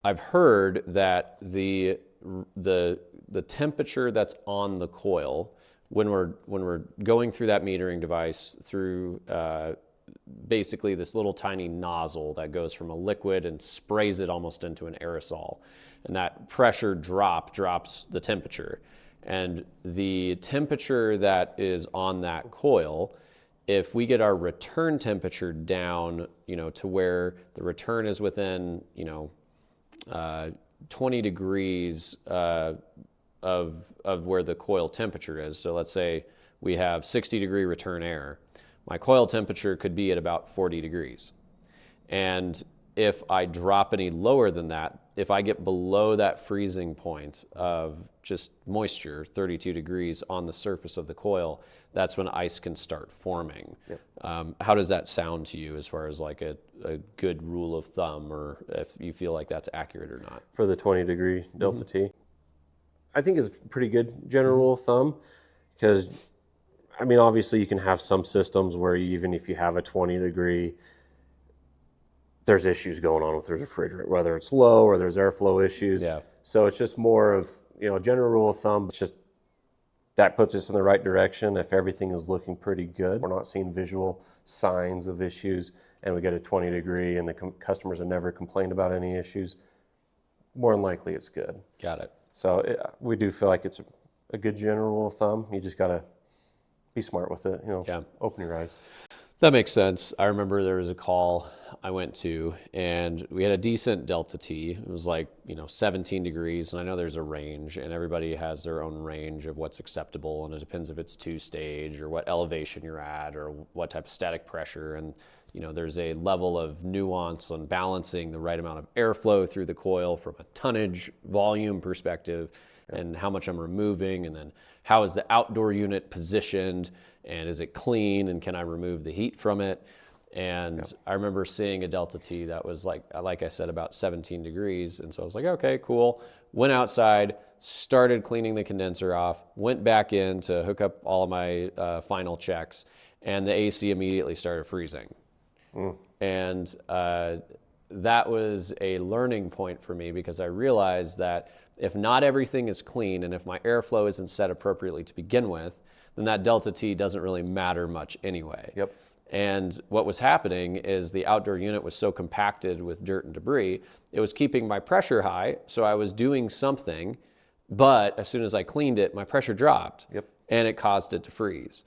I've heard that the temperature that's on the coil when we're going through that metering device through basically this little tiny nozzle that goes from a liquid and sprays it almost into an aerosol, and that pressure drops the temperature, and the temperature that is on that coil, if we get our return temperature down, to where the return is within 20 degrees of where the coil temperature is. So let's say we have 60-degree return air. My coil temperature could be at about 40 degrees. And if I drop any lower than that, if I get below that freezing point of just moisture, 32 degrees on the surface of the coil, that's when ice can start forming. Yep. How does that sound to you as far as like a good rule of thumb, or if you feel like that's accurate or not? For the 20-degree delta T, I think it's a pretty good general rule of thumb, because obviously you can have some systems where even if you have a 20-degree, there's issues going on with the refrigerant, whether it's low or there's airflow issues. Yeah. So it's just more of, general rule of thumb. It's just that puts us in the right direction if everything is looking pretty good. We're not seeing visual signs of issues, and we get a 20-degree and the customers have never complained about any issues. More than likely it's good. Got it. So we do feel like it's a good general rule of thumb. You just got to be smart with it, Yeah. Open your eyes. That makes sense. I remember there was a call I went to, and we had a decent delta T. It was like, 17 degrees, and I know there's a range, and everybody has their own range of what's acceptable, and it depends if it's two-stage or what elevation you're at or what type of static pressure, and there's a level of nuance on balancing the right amount of airflow through the coil from a tonnage volume perspective, and how much I'm removing, and then how is the outdoor unit positioned, and is it clean, and can I remove the heat from it? And I remember seeing a delta T that was like I said, about 17 degrees. And so I was like, okay, cool. Went outside, started cleaning the condenser off, went back in to hook up all of my final checks, and the AC immediately started freezing. And that was a learning point for me, because I realized that if not everything is clean and if my airflow isn't set appropriately to begin with, then that delta T doesn't really matter much anyway. Yep. And what was happening is the outdoor unit was so compacted with dirt and debris, it was keeping my pressure high, so I was doing something, but as soon as I cleaned it, my pressure dropped. Yep. And it caused it to freeze.